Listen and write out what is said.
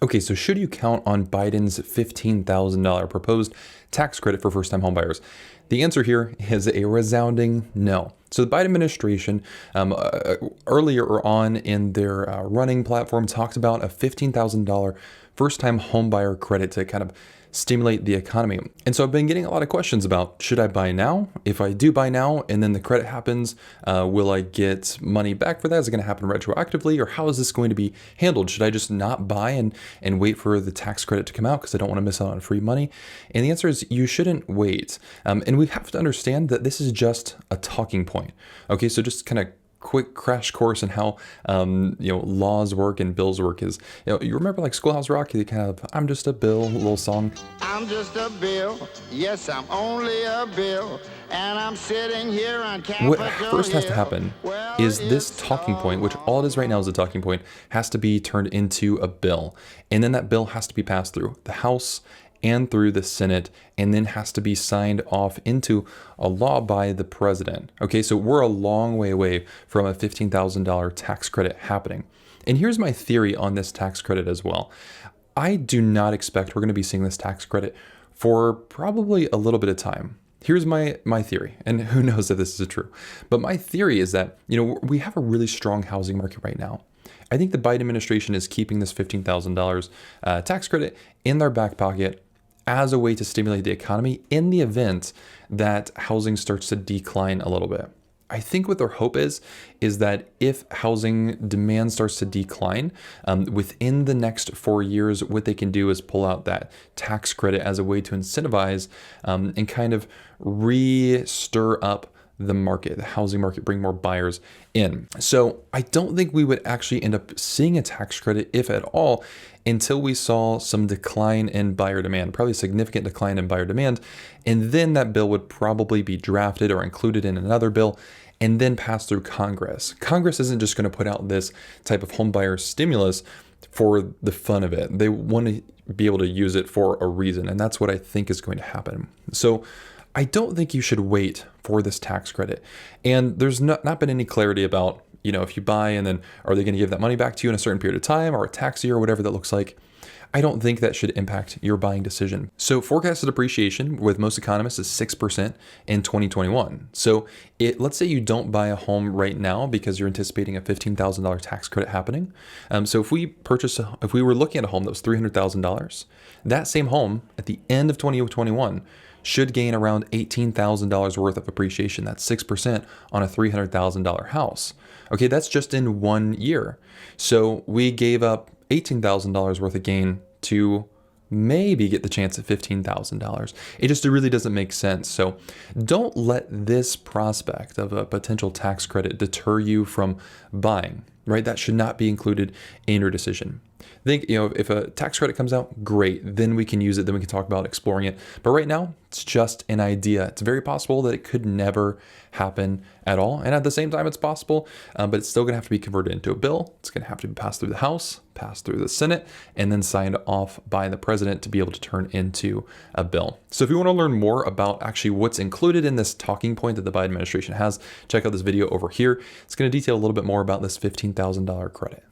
Okay, so should you count on Biden's $15,000 proposed tax credit for first-time homebuyers? The answer here is a resounding no. So the Biden administration earlier on in their running platform talked about a $15,000 first-time homebuyer credit to kind of stimulate the economy. And so I've been getting a lot of questions about, should I buy now? If I do buy now and then the credit happens, will I get money back for that? Is it going to happen retroactively, or how is this going to be handled? Should I just not buy and wait for the tax credit to come out because I don't want to miss out on free money? And the answer is you shouldn't wait. And we have to understand that this is just a talking point. Okay, so just kind of quick crash course in how laws work and bills work is, you remember like Schoolhouse Rock, the kind of I'm just a bill little song. I'm just a bill, yes, I'm only a bill, and I'm sitting here on Capitol What first has to happen is this talking point, which all it is right now is a talking point, has to be turned into a bill, and then that bill has to be passed through the House and through the Senate, and then has to be signed off into a law by the president. Okay, so we're a long way away from a $15,000 tax credit happening. And here's my theory on this tax credit as well. I do not expect we're going to be seeing this tax credit for probably a little bit of time. Here's my theory, and who knows if this is true, but my theory is that, we have a really strong housing market right now. I think the Biden administration is keeping this $15,000 tax credit in their back pocket as a way to stimulate the economy in the event that housing starts to decline a little bit. I think what their hope is that if housing demand starts to decline within the next 4 years, what they can do is pull out that tax credit as a way to incentivize and kind of re-stir up the market, the housing market, bring more buyers in. So I don't think we would actually end up seeing a tax credit, if at all, until we saw some decline in buyer demand, probably a significant decline in buyer demand. And then that bill would probably be drafted or included in another bill and then pass through Congress. Congress isn't just going to put out this type of home buyer stimulus for the fun of it. They want to be able to use it for a reason. And that's what I think is going to happen. So I don't think you should wait for this tax credit. And there's not been any clarity about, if you buy and then are they going to give that money back to you in a certain period of time or a tax year or whatever that looks like. I don't think that should impact your buying decision. So forecasted appreciation with most economists is 6% in 2021. So let's say you don't buy a home right now because you're anticipating a $15,000 tax credit happening. So if we were looking at a home that was $300,000, that same home at the end of 2021 should gain around $18,000 worth of appreciation. That's 6% on a $300,000 house. Okay, that's just in 1 year. So we gave up $18,000 worth of gain to maybe get the chance at $15,000. It just really doesn't make sense. So don't let this prospect of a potential tax credit deter you from buying, right? That should not be included in your decision. Think, if a tax credit comes out, great, then we can use it, then we can talk about exploring it. But right now, it's just an idea. It's very possible that it could never happen at all. And at the same time, it's possible, but it's still going to have to be converted into a bill. It's going to have to be passed through the House, passed through the Senate, and then signed off by the president to be able to turn into a bill. So if you want to learn more about actually what's included in this talking point that the Biden administration has, check out this video over here. It's going to detail a little bit more about this $15,000 credit.